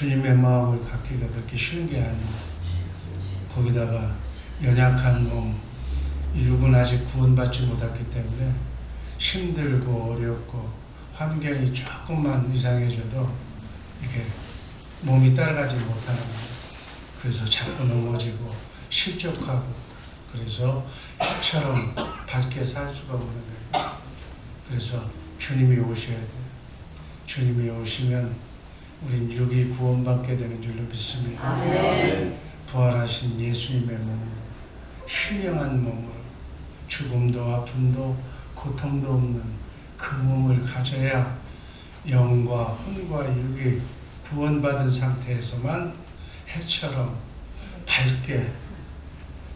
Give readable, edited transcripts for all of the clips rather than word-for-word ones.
주님의 마음을 갖기가 그렇게 쉬운 게 아니에요. 거기다가 연약한 몸, 육은 아직 구원받지 못했기 때문에 힘들고 어렵고 환경이 조금만 이상해져도 이렇게 몸이 따라가지 못하는 거예요. 그래서 자꾸 넘어지고 실족하고, 그래서 해처럼 밝게 살 수가 없는 거예요. 그래서 주님이 오셔야 돼요. 주님이 오시면 우린 육이 구원받게 되는 줄로 믿습니다. 아멘. 부활하신 예수님의 몸으로, 신령한 몸으로, 죽음도 아픔도 고통도 없는 그 몸을 가져야 영과 혼과 육이 구원받은 상태에서만 해처럼 밝게,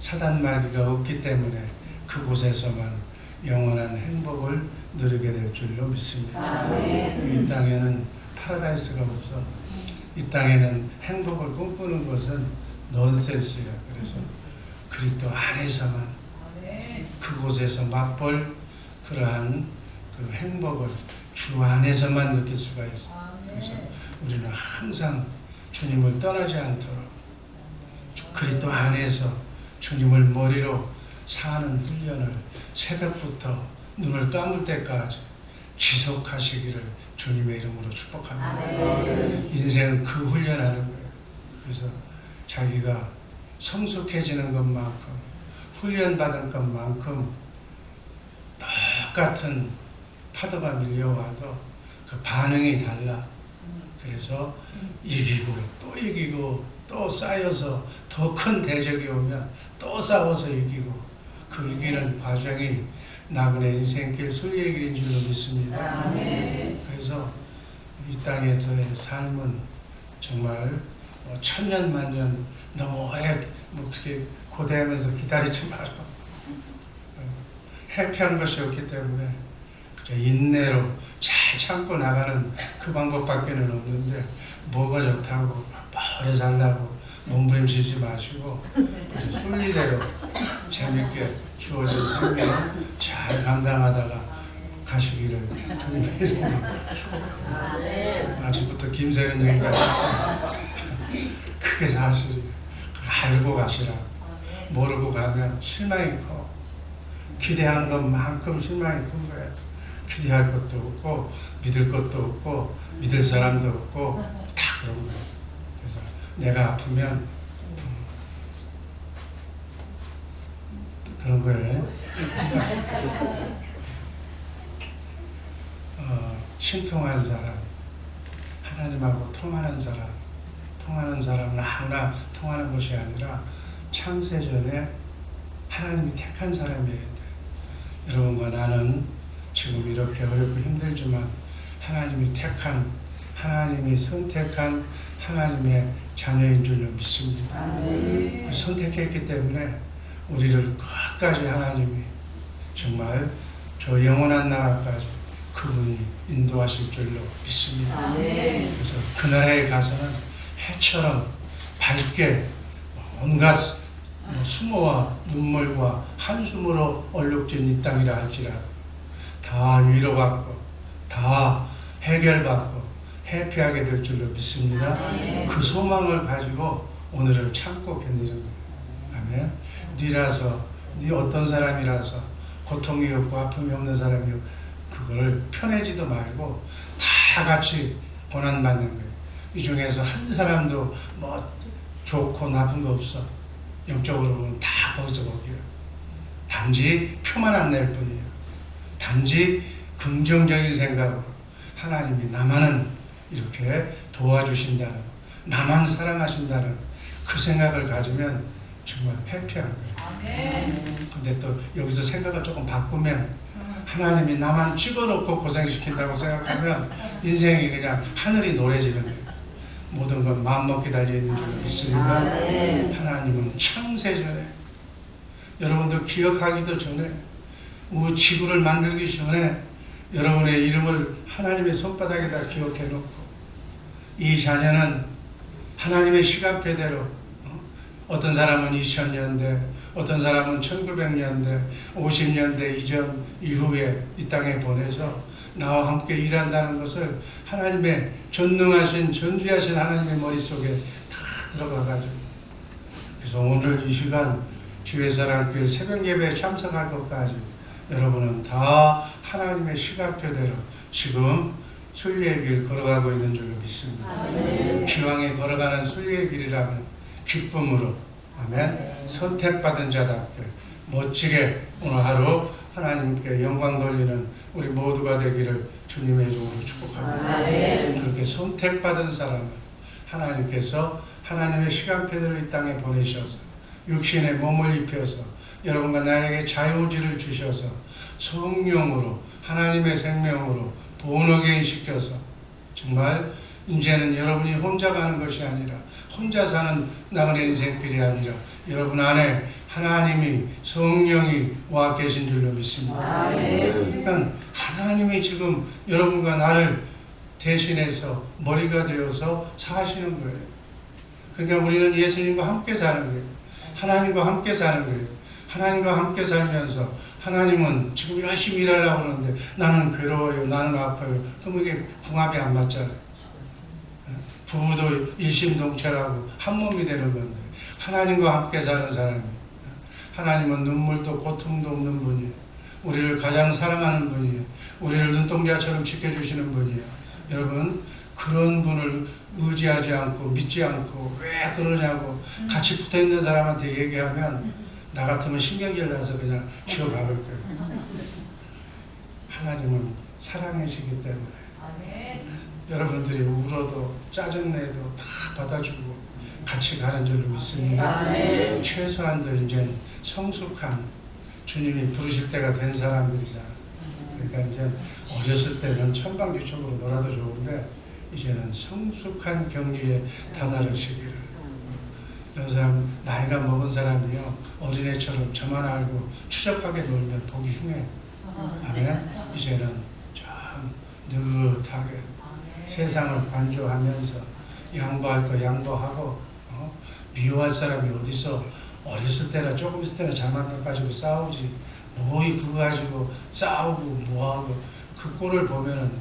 사단마귀가 없기 때문에 그곳에서만 영원한 행복을 누리게 될 줄로 믿습니다. 아멘. 이 땅에는 파라다이스가 없어. 이 땅에는 행복을 꿈꾸는 것은 넌센스야. 그래서 그리스도 안에서만, 그곳에서 맛볼 그러한 그 행복을 주 안에서만 느낄 수가 있어. 그래서 우리는 항상 주님을 떠나지 않도록 그리스도 안에서 주님을 머리로 사는 훈련을 새벽부터 눈을 감을 때까지 지속하시기를 주님의 이름으로 축복합니다. 인생은 그 훈련하는 거예요. 그래서 자기가 성숙해지는 것만큼, 훈련받은 것만큼 똑같은 파도가 밀려와도 그 반응이 달라. 그래서 이기고 또 이기고 또 쌓여서 더 큰 대적이 오면 또 싸워서 이기고, 그 이기는 과정이 나그네 인생길 순리의 길인 줄로 믿습니다. 그래서 이 땅에서의 삶은 정말 천년 만년 너무 오래 그렇게 고대하면서 기다리지 마라. 해피한 것이 없기 때문에 인내로 잘 참고 나가는 그 방법밖에는 없는데, 뭐가 좋다고 오래 살라고 몸부림치지 마시고 순리대로 재밌게 주어진 생명을 잘 감당하다가 가시기를 주님의 이름으로 축복합니다. 아침부터 김세현 얘기까지 그게 사실이에요. 알고 가시라. 모르고 가면 실망이 커. 기대한 것만큼 실망이 큰 거예요. 기대할 것도 없고 믿을 것도 없고 믿을 사람도 없고 다 그런 거예요. 그래서 내가 아프면 그런 거예요. 신통한 사람, 하나님하고 통하는 사람은 아무나 통하는 것이 아니라 창세전에 하나님이 택한 사람이어야 돼. 여러분과 나는 지금 이렇게 어렵고 힘들지만 하나님이 택한, 하나님이 선택한 하나님의 자녀인 줄로 믿습니다. 선택했기 때문에 우리를 끝까지 하나님이 정말 저 영원한 나라까지 그분이 인도하실 줄로 믿습니다. 그래서 그 나라에 가서는 해처럼 밝게 온갖 수모와 눈물과 한숨으로 얼룩진 이 땅이라 할지라도 다 위로받고 다 해결받고 해피하게 될 줄로 믿습니다. 그 소망을 가지고 오늘을 참고 견디는 거예요. 아멘. 네라서, 네 어떤 사람이라서 고통이 없고 아픔이 없는 사람이 그걸 편해지도 말고 다 같이 고난받는 거예요. 이 중에서 한 사람도 뭐 좋고 나쁜 거 없어. 영적으로 보면 다 거기서 거기에요. 단지 표만 안 낼 뿐이에요. 단지 긍정적인 생각으로 하나님이 나만은 이렇게 도와주신다는, 나만 사랑하신다는 그 생각을 가지면 정말 해피한 거예요. 근데 또 여기서 생각을 조금 바꾸면 하나님이 나만 찍어놓고 고생시킨다고 생각하면 인생이 그냥 하늘이 노래지는 거예요. 모든 건 마음먹기 달려있는 줄 믿습니다. 하나님은 창세전에, 여러분들 기억하기도 전에, 지구를 만들기 전에 여러분의 이름을 하나님의 손바닥에다 기억해놓고, 이 자녀는 하나님의 시간표대로, 어떤 사람은 2000년대, 어떤 사람은 1900년대, 50년대 이전 이후에 이 땅에 보내서 나와 함께 일한다는 것을 하나님의 전능하신 전지하신 하나님의 머릿속에 다 들어가가지고, 그래서 오늘 이 시간 주의 사랑교회 새벽 예배에 참석할 것까지 여러분은 다 하나님의 시간표대로 지금 순리의 길 걸어가고 있는 줄로 믿습니다. 기왕에 걸어가는 순리의 길이라면 기쁨으로, 아멘, 선택받은 자답게 멋지게 오늘 하루 하나님께 영광 돌리는 우리 모두가 되기를 주님의 이름으로 축복합니다. 그렇게 선택받은 사람을 하나님께서 하나님의 시간표대로 이 땅에 보내셔서 육신의 몸을 입혀서 여러분과 나에게 자유의지를 주셔서 성령으로 하나님의 생명으로 본어게인 시켜서 정말 이제는 여러분이 혼자 가는 것이 아니라 혼자 사는 나그네 인생길이 아니라 여러분 안에 하나님이 성령이 와 계신 줄로 믿습니다. 그러니까 하나님이 지금 여러분과 나를 대신해서 머리가 되어서 사시는 거예요. 그러니까 우리는 예수님과 함께 사는 거예요. 하나님과 함께 사는 거예요. 하나님과 함께 살면서 하나님은 지금 열심히 일하려고 하는데 나는 괴로워요, 나는 아파요. 그럼 이게 궁합이 안 맞잖아요. 부부도 일심동체라고 한 몸이 되는 건데 하나님과 함께 사는 사람이, 하나님은 눈물도 고통도 없는 분이에요. 우리를 가장 사랑하는 분이에요. 우리를 눈동자처럼 지켜주시는 분이에요. 여러분, 그런 분을 의지하지 않고 믿지 않고 왜 그러냐고 같이 붙어있는 사람한테 얘기하면 나 같으면 신경질 나서 그냥 쉬어가볼 거예요. 하나님은 사랑이시기 때문에 여러분들이 울어도 짜증내도 다 받아주고 같이 가는 줄로 믿습니다. 최소한도 이제 성숙한, 주님이 부르실 때가 된 사람들이잖아요. 그러니까 이제 어렸을 때는 천방지축으로 놀아도 좋은데 이제는 성숙한 경지에 다다르시기를. 이런 사람, 나이가 먹은 사람이요 어린애처럼 저만 알고 추적하게 놀면 보기 흉해. 아멘. 이제는 좀 느긋하게 세상을 관조하면서 양보할 거 양보하고, 미워할 사람이 어디서 어렸을 때나 조금 있을 때나 잘만 가지고 싸우지, 뭐 그거 가지고 싸우고 뭐하고, 그 꼴을 보면은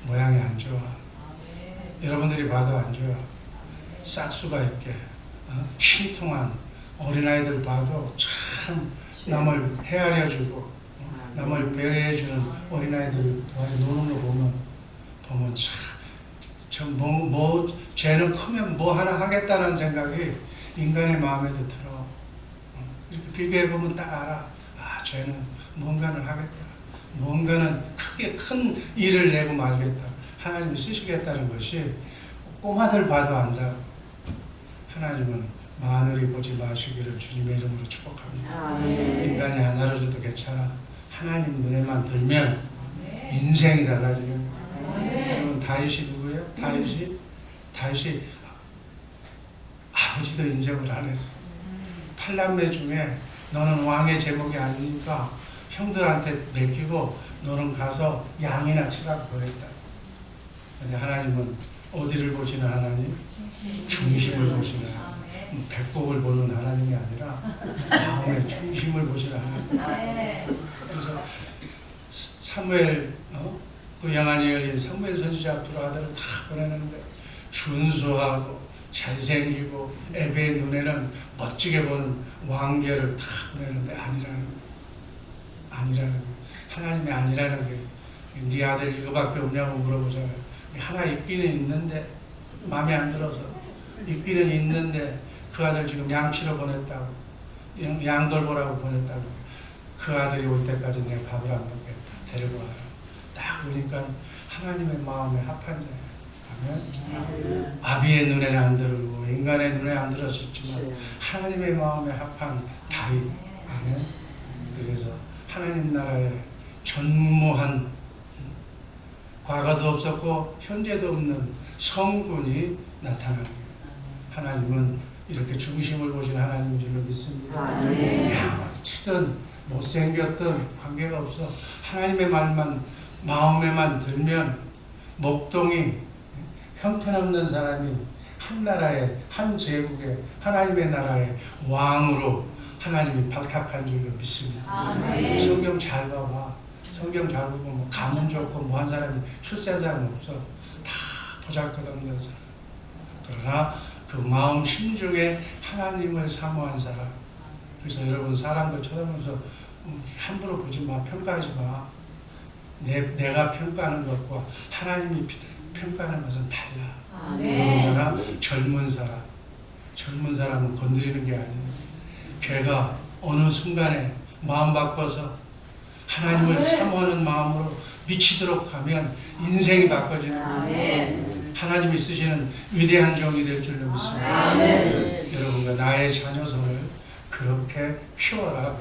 모양이 안 좋아. 여러분들이 봐도 안 좋아. 싹수가 있게 신통한 어린아이들 봐도 참 남을 헤아려주고 남을 배려해주는 어린아이들 노는 거 보면 참 쟤는 크면 뭐 하나 하겠다는 생각이 인간의 마음에도 들어. 이렇게 비교해보면 딱 알아. 아, 쟤는 뭔가는 하겠다. 뭔가는 크게 큰 일을 내고 말겠다. 하나님이 쓰시겠다는 것이 꼬마들 봐도 안다고. 하나님은 마늘이 보지 마시기를 주님의 이름으로 축복합니다. 인간이 하나로 줘도 괜찮아. 하나님 눈에만 들면 인생이 달라지는 거예요. 여러분, 다윗이 누구예요? 다윗이 아버지도 인정을 안 했어. 8남매 중에 너는 왕의 제목이 아니니까 형들한테 맡기고 너는 가서 양이나 치라고 그랬다. 근데 하나님은 어디를 보시는 하나님? 중심을 보시는 하나님. 배꼽을 보는 하나님이 아니라 마음의 중심을 보시는 하나님. 그래서 사무엘, 그 영안이 열린 사무엘 선지자 앞으로 아들을 다 보내는데 준수하고 잘생기고 에베의 눈에는 멋지게 보는 왕계를 다 보내는데 아니라는 거예요. 하나님이 아니라는 거예요. 네 아들 이거밖에 없냐고 물어보잖아요. 하나 있기는 있는데 마음에 안 들어서 있기는 있는데 그 아들 지금 양치러 보냈다고, 양 돌보라고 보냈다고. 그 아들이 올 때까지 내 밥을 안 먹게 데리고 와요. 딱 보니까 하나님의 마음에 합한 자예요. 아멘. 아비의 눈에는 안 들고 인간의 눈에 안 들었었지만 하나님의 마음에 합한 다윗. 아멘. 그래서 하나님 나라에 전무한, 과거도 없었고 현재도 없는 성군이 나타나는 거예요. 하나님은 이렇게 중심을 보신 하나님인 줄로 믿습니다. 치든 못생겼든 관계가 없어. 하나님의 말만 마음에만 들면 목동이 형편없는 사람이 한 나라의 한 제국의 하나님의 나라의 왕으로 하나님이 발탁한 줄로 믿습니다. 아멘. 성경 잘 봐봐. 성경 잘 보면 뭐 가문 좋고 뭐 한 사람이 출세한 사람 없어. 다 보잘것없는 사람. 그러나 그 마음 심중에 하나님을 사모한 사람. 그래서 여러분 사람들 쳐다보면서 함부로 보지 마. 평가하지 마. 내가 평가하는 것과 하나님이 평가하는 것은 달라. 더군다나 젊은 사람은 건드리는 게 아니에요. 걔가 어느 순간에 마음 바꿔서 하나님을 사모하는 마음으로 미치도록 하면 인생이 바꿔지는 거예요. 하나님이 쓰시는 위대한 종이 될 줄로 믿습니다. 여러분과 나의 자녀선을 그렇게 키워라.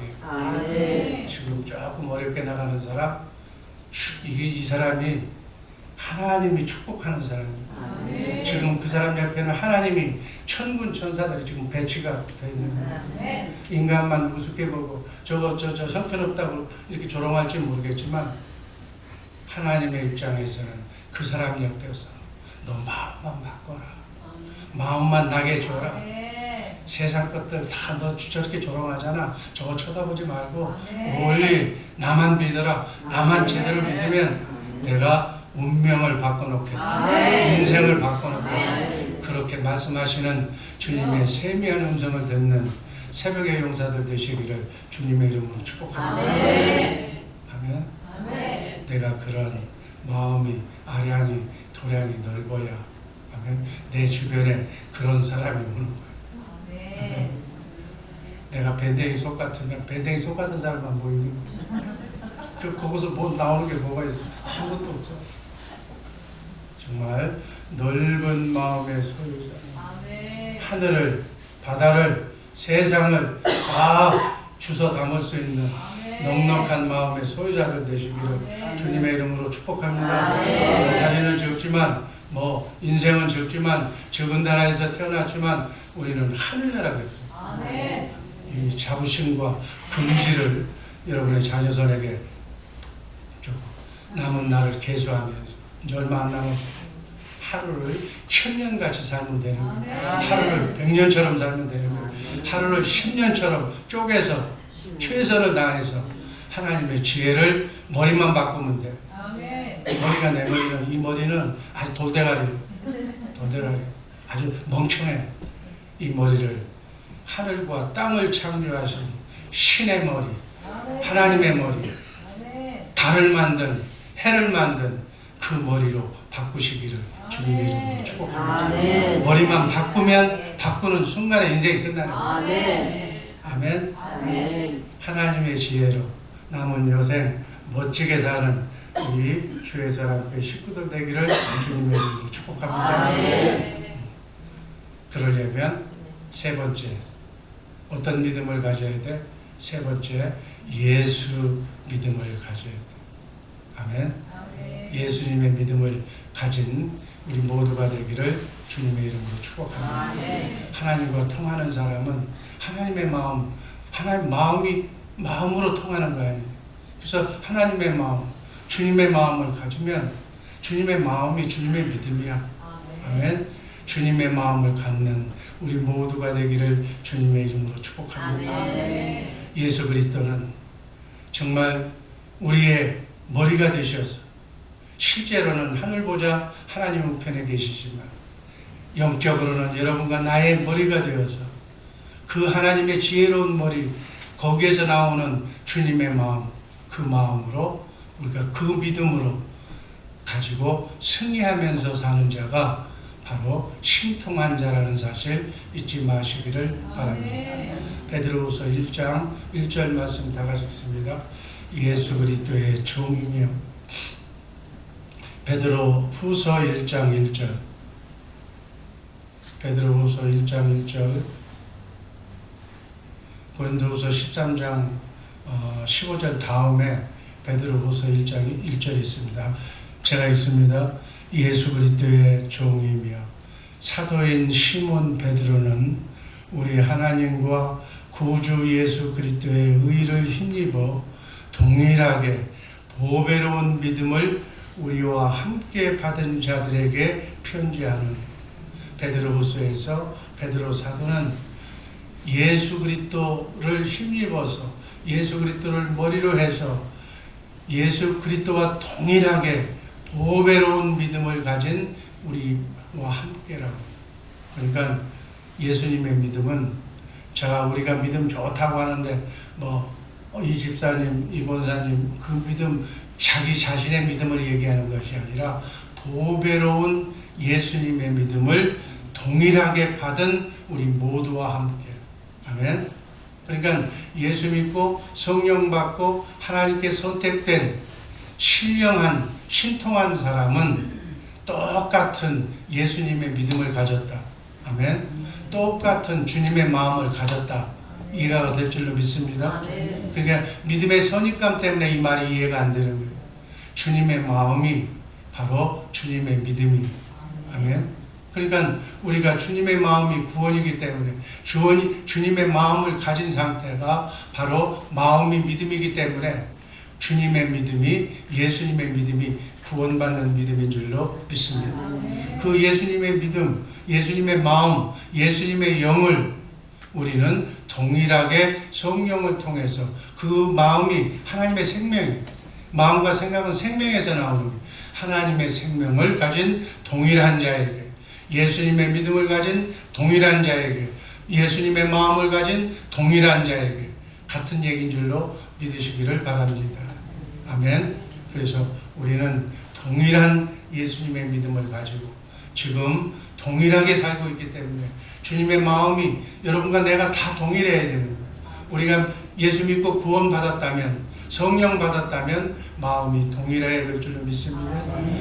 지금 조금 어렵게 나가는 사람, 이 사람이 하나님이 축복하는 사람입니다. 지금 그 사람 옆에는 하나님이 천군 천사들이 지금 배치가 붙어 있는 거예요. 인간만 우습게 보고 저 형편없다고 이렇게 조롱할지 모르겠지만 하나님의 입장에서는 그 사람 옆에서 너 마음만 바꿔라. 마음만 나게 줘라. 세상 것들 다 너 저렇게 조롱하잖아. 저거 쳐다보지 말고 멀리 나만 믿어라. 나만 제대로 믿으면 내가 운명을 바꿔놓겠다. 인생을 바꿔놓겠다. 그렇게 말씀하시는 주님의 세미한 음성을 듣는 새벽의 용사들 되시기를 주님의 이름으로 축복합니다. 아멘. 내가 그런 마음이 아량이 도량이 넓어야 아멘. 내 주변에 그런 사람이 오는 거야. 아멘. 내가 밴댕이 속 같으면 밴댕이 속 같은 사람만 보이는 거야. 거기서 뭐 나오는 게 뭐가 있어? 아무것도 없어. 정말 넓은 마음의 소유자. 하늘을, 바다를, 세상을 다 주워 담을 수 있는 넉넉한 마음의 소유자들 되시기를 주님의 이름으로 축복합니다. 다리는 적지만 인생은 적지만 적은 나라에서 태어났지만 우리는 하늘나라가 있습니다. 이 자부심과 긍지를 여러분의 자녀선에게 주고 남은 날을 계수하면서 이제 얼마 안 남았어. 하루를 천년같이 살면 되는 거예요. 하루를 100년처럼 살면 되는 거예요. 하루를 10년처럼 쪼개서 최선을 다해서 하나님의 지혜를 머리만 바꾸면 돼요. 머리가 내 머리는 이 머리는 아주 돌대가리예요. 아주 멍청해. 이 머리를 하늘과 땅을 창조하신 신의 머리, 하나님의 머리, 달을 만든 해를 만든 그 머리로 바꾸시기를 주님의 이름으로 축복합니다. 머리만 바꾸면 바꾸는 순간에 인생이 끝나는 거예요. 아멘. 하나님의 지혜로 남은 여생 멋지게 사는 우리 주의 사람의 식구들 되기를 주님의 이름으로 축복합니다. 그러려면 세 번째 어떤 믿음을 가져야 돼? 세 번째 예수 믿음을 가져야 돼. 아멘. 예수님의 믿음을 가진 우리 모두가 되기를 주님의 이름으로 축복합니다. 하나님과 통하는 사람은 하나님의 마음, 하나님 마음으로 통하는 거 아니에요. 그래서 하나님의 마음, 주님의 마음을 가지면 주님의 마음이 주님의 믿음이야. 아멘. 주님의 마음을 갖는 우리 모두가 되기를 주님의 이름으로 축복합니다. 예수 그리스도는 정말 우리의 머리가 되셔서 실제로는 하늘 보자 하나님 우편에 계시지만 영적으로는 여러분과 나의 머리가 되어서 그 하나님의 지혜로운 머리 거기에서 나오는 주님의 마음 그 마음으로 우리가 그 믿음으로 가지고 승리하면서 사는 자가 바로 신통한 자라는 사실 잊지 마시기를 바랍니다. 베드로후서 1장 1절 말씀 다 같이 읽습니다. 예수 그리스도의 종이며 베드로후서 1장 1절 베드로후서 1장 1절 고린도후서 13장 15절 다음에 베드로후서 1장 1절이 있습니다. 제가 읽습니다. 예수 그리스도의 종이며 사도인 시몬 베드로는 우리 하나님과 구주 예수 그리스도의 의를 힘입어 동일하게 보배로운 믿음을 우리와 함께 받은 자들에게 편지하는 베드로후서에서 베드로 사도는 예수 그리스도를 힘입어서 예수 그리스도를 머리로 해서 예수 그리스도와 동일하게 보배로운 믿음을 가진 우리와 함께라고. 그러니까 예수님의 믿음은 우리가 믿음 좋다고 하는데 이 집사님, 이 권사님 그 믿음 자기 자신의 믿음을 얘기하는 것이 아니라 보배로운 예수님의 믿음을 동일하게 받은 우리 모두와 함께. 아멘. 그러니까 예수 믿고 성령 받고 하나님께 선택된 신령한 신통한 사람은 똑같은 예수님의 믿음을 가졌다. 아멘. 똑같은 주님의 마음을 가졌다. 이해가 될 줄로 믿습니다. 그러니까 믿음의 선입감 때문에 이 말이 이해가 안 되는 거예요. 주님의 마음이 바로 주님의 믿음이. 아멘. 그러니까 우리가 주님의 마음이 구원이기 때문에 주님의 마음을 가진 상태가 바로 마음이 믿음이기 때문에 주님의 믿음이 예수님의 믿음이 구원받는 믿음인 줄로 믿습니다. 그 예수님의 믿음, 예수님의 마음, 예수님의 영을 우리는 동일하게 성령을 통해서 그 마음이 하나님의 생명, 마음과 생각은 생명에서 나오는 거예요. 하나님의 생명을 가진 동일한 자에게, 예수님의 믿음을 가진 동일한 자에게, 예수님의 마음을 가진 동일한 자에게 같은 얘기인 줄로 믿으시기를 바랍니다. 아멘. 그래서 우리는 동일한 예수님의 믿음을 가지고 지금 동일하게 살고 있기 때문에 주님의 마음이 여러분과 내가 다 동일해야 되는 거예요. 우리가 예수 믿고 구원 받았다면, 성령 받았다면 마음이 동일해야 될 줄로 믿습니다.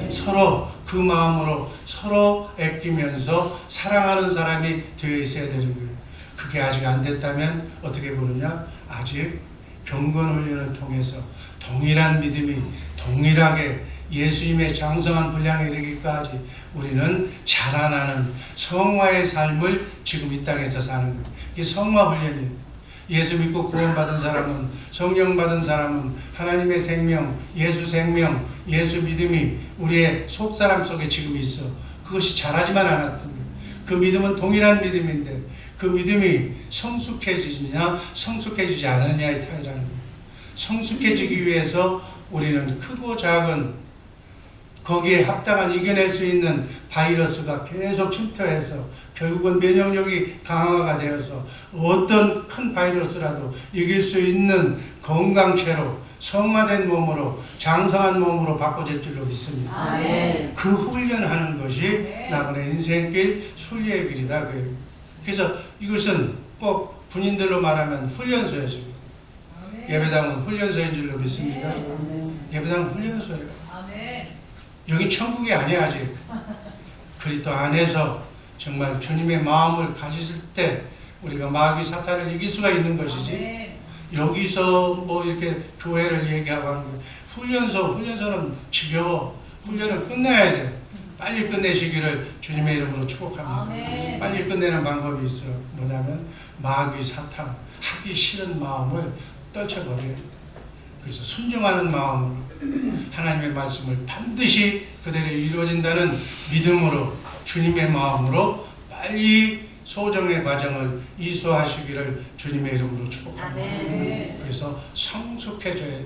서로 그 마음으로 서로 아끼면서 사랑하는 사람이 되어 있어야 되는 거예요. 그게 아직 안 됐다면 어떻게 보느냐? 아직 경건 훈련을 통해서 동일한 믿음이 동일하게 예수님의 장성한 분량에 이르기까지 우리는 자라나는 성화의 삶을 지금 이 땅에서 사는 거예요. 이게 성화 훈련이에요. 예수 믿고 구원받은 사람은, 성령 받은 사람은 하나님의 생명, 예수 생명, 예수 믿음이 우리의 속사람 속에 지금 있어. 그것이 자라지만 않았던 거예요. 그 믿음은 동일한 믿음인데 그 믿음이 성숙해지느냐 성숙해지지 않느냐의 차이라는 거예요. 성숙해지기 위해서 우리는 크고 작은 거기에 합당한 이겨낼 수 있는 바이러스가 계속 침투해서 결국은 면역력이 강화가 되어서 어떤 큰 바이러스라도 이길 수 있는 건강체로 성화된 몸으로 장성한 몸으로 바꿔질 줄로 믿습니다. 아멘. 그 훈련하는 것이 나그네 인생길 순리의 길이다. 그래서 이것은 꼭 군인들로 말하면 훈련소예요. 지금. 예배당은 훈련소인 줄로 믿습니다. 예배당은 훈련소예요. 여기 천국이 아니야 아직. 그리스도 안에서 정말 주님의 마음을 가졌을 때 우리가 마귀 사탄을 이길 수가 있는 것이지. 여기서 이렇게 교회를 얘기하고 하는 거예요. 훈련소는 지겨워. 훈련을 끝내야 돼. 빨리 끝내시기를 주님의 이름으로 축복합니다. 빨리 끝내는 방법이 있어요. 뭐냐면 마귀 사탄 하기 싫은 마음을 떨쳐버려야 돼. 그래서 순종하는 마음으로 하나님의 말씀을 반드시 그대로 이루어진다는 믿음으로 주님의 마음으로 빨리 소정의 과정을 이수하시기를 주님의 이름으로 축복합니다. 그래서 성숙해져야 돼.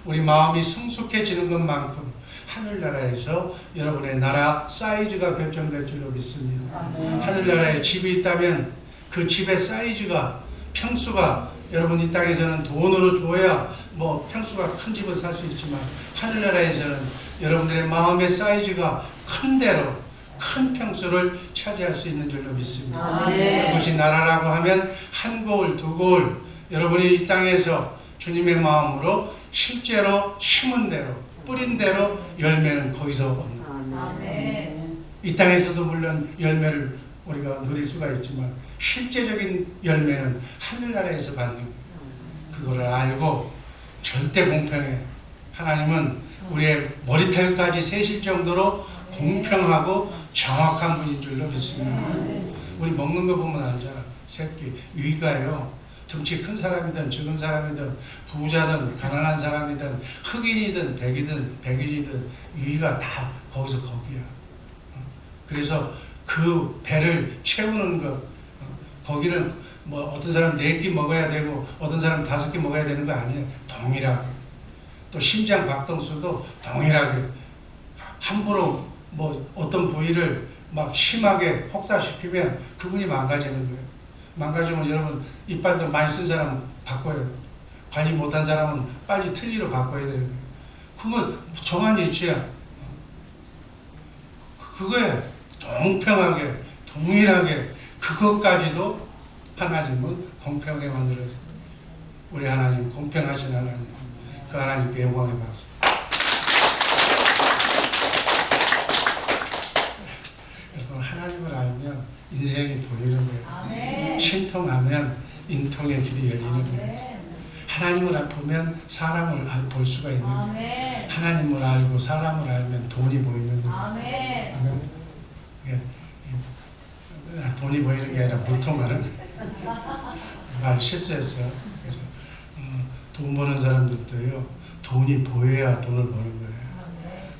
우리 마음이 성숙해지는 것만큼 하늘나라에서 여러분의 나라 사이즈가 결정될 줄로 믿습니다. 하늘나라에 집이 있다면 그 집의 사이즈가 평수가 여러분 이 땅에서는 돈으로 줘야 평수가 큰 집을 살 수 있지만 하늘나라에서는 여러분들의 마음의 사이즈가 큰 대로 큰 평수를 차지할 수 있는 줄로 믿습니다. 그것이 나라라고 하면 한 고을 두 고을 여러분이 이 땅에서 주님의 마음으로 실제로 심은 대로 뿌린 대로 열매는 거기서 얻는. 이 땅에서도 물론 열매를 우리가 누릴 수가 있지만 실제적인 열매는 하늘나라에서 받는 거예요. 그거를 알고 절대 공평해. 하나님은 우리의 머리털까지 세실 정도로 공평하고 정확한 분인 줄로 믿습니다. 우리 먹는 거 보면 알잖아. 새끼 위가요. 덩치 큰 사람이든 적은 사람이든 부자든 가난한 사람이든 흑인이든 백인이든 위가 다 거기서 거기야. 그래서 그 배를 채우는 것, 거기는 뭐 어떤 사람 4끼 먹어야 되고 어떤 사람 5끼 먹어야 되는 거 아니에요. 동일하게. 또 심장 박동수도 동일하게. 함부로 뭐 어떤 부위를 막 심하게 혹사시키면 그분이 망가지는 거예요. 망가지면 여러분 이빨도 많이 쓴 사람은 바꿔요. 관리 못한 사람은 빨리 틀니로 바꿔야 되는 거예요. 그건 정한 이치야. 그거에 동평하게 동일하게 그것까지도 하나님은 공평하게 만들어서 우리 하나님 공평하신 하나님 그 하나님께 영광의 박수. 여러분 하나님을 알면 인생이 보이는 거예요. 아멘. 신통하면 인통의 길이 열리는 거예요. 하나님을 보면 사람을 볼 수가 있는 거예요. 아멘. 하나님을 알고 사람을 알면 돈이 보이는 거예요. 아멘. 아멘. 돈이 보이는 게 아니라 물통하는 말 실수했어요. 그래서 돈 버는 사람들도요 돈이 보여야 돈을 버는 거예요.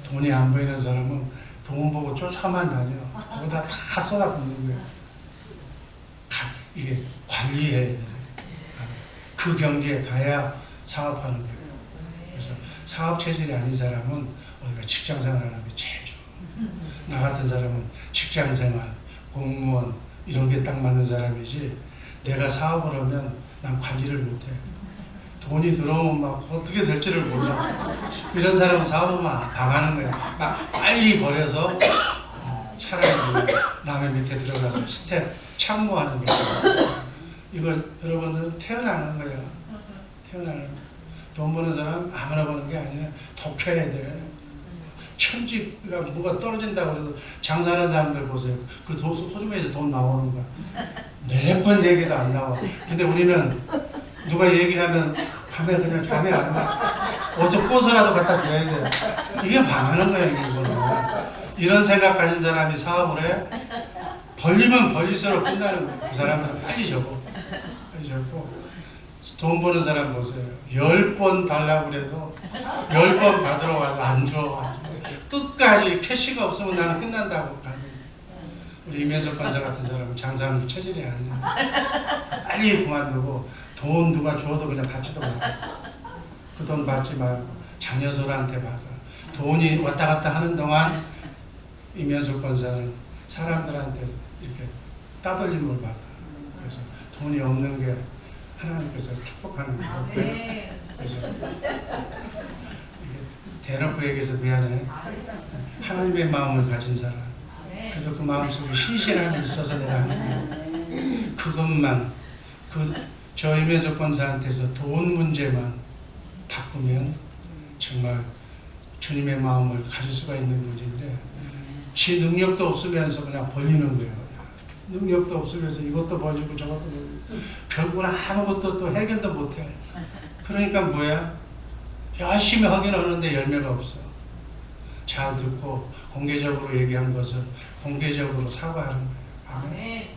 돈이 안 보이는 사람은 돈 보고 쫓아만 다녀. 거기다 다 쏟아붓는 거예요. 이게 관리해야 돼요. 그 경지에 가야 사업하는 거예요. 그래서 사업 체질이 아닌 사람은 우리가 직장 생활하는 게 제일 좋아. 나 같은 사람은 직장 생활, 공무원 이런 게 딱 맞는 사람이지 내가 사업을 하면 난 관리를 못해. 돈이 들어오면 막 어떻게 될지를 몰라. 이런 사람은 사업하면 당하는 거야. 막 빨리 버려서 차라리 남의 밑에 들어가서 스텝 참고하는 거야. 이걸 여러분들은 태어나는 거예요. 태어나는 거야. 돈 버는 사람 아무나 버는 게 아니야. 독해야 돼. 천지가 뭐가 떨어진다고 해서 장사하는 사람들 보세요. 그 소주머니에서 돈 나오는 거야. 몇 번 얘기도 안 나와. 근데 우리는 누가 얘기하면 밤에 그냥 잠이 안 나. 어디서 꽃이라도 갖다 줘야 돼. 이게 망하는 거야, 이거는. 이런 생각 가진 사람이 사업을 해. 벌리면 벌릴수록 끝나는 거야. 그 사람들은 빨리 접어. 빨리 접고. 돈 버는 사람 보세요. 10번 달라고 그래도 10번 받으러 가도 안 줘. 끝까지 캐시가 없으면 나는 끝난다고. 우리 임혜석 권사 같은 사람은 장사하는 체질이 아니야. 빨리 그만두고 돈 누가 줘도 그냥 받지도 말고 그 돈 받지 말고 장녀설한테 받아. 돈이 왔다 갔다 하는 동안 임혜석 권사는 사람들한테 이렇게 따돌림을 받아. 그래서 돈이 없는 게 하나님께서 축복하는 거예요. 그래서 대놓고 얘기해서 미안해. 하나님의 마음을 가진 사람. 그래도 그 마음속에 신실함이 있어서 내가 하는 거예요. 그것만 저 임혜석 권사한테서 돈 문제만 바꾸면 정말 주님의 마음을 가질 수가 있는 문제인데 지 능력도 없으면서 그냥 벌리는 거예요. 능력도 없으면서 이것도 벌리고 저것도 벌리고 결국은 아무것도 또 해결도 못해. 그러니까 뭐야? 열심히 하긴 하는데 열매가 없어. 잘 듣고 공개적으로 얘기한 것은 공개적으로 사과하는 거예요. 아멘.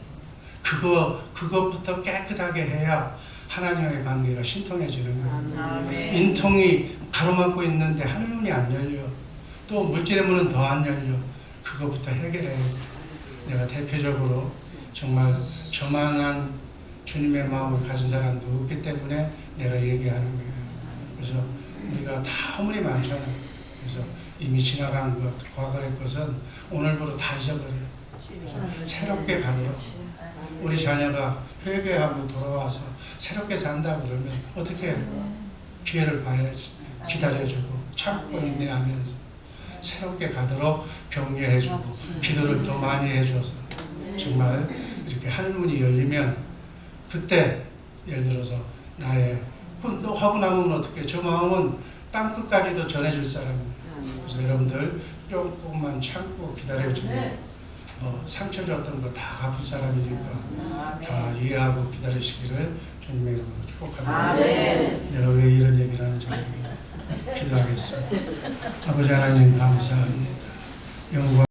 그것부터 깨끗하게 해야 하나님의 관계가 신통해지는 거예요. 아멘. 인통이 가로막고 있는데 하늘문이 안 열려. 또 물질의 문은 더 안 열려. 그것부터 해결해야 돼. 내가 대표적으로 정말 저만한 주님의 마음을 가진 사람도 없기 때문에 내가 얘기하는 거예요. 그래서 우리가 다 허물이 많잖아요. 그래서 이미 지나간 것, 과거의 것은 오늘부로 다 잊어버려요. 그래서 새롭게 가도록 우리 자녀가 회개하고 돌아와서 새롭게 산다 그러면 어떻게 해요? 기회를 봐야지. 기다려주고 참고 인내하면서 새롭게 가도록 격려해주고 기도를 더 많이 해줘서 정말 이렇게 하늘문이 열리면 그때 예를 들어서 나의 또 하고 나면 어떻게 저 마음은 땅끝까지도 전해줄 사람입니다. 그래서 여러분들 조금만 참고 기다려주고 상처 줬던 거 다 갚을 사람이니까 다 이해하고 기다리시기를 주님의 이름으로 축복합니다. 내가 왜 이런 얘기를 하는지 기도하겠습니다. 아버지 하나님 감사합니다. 영광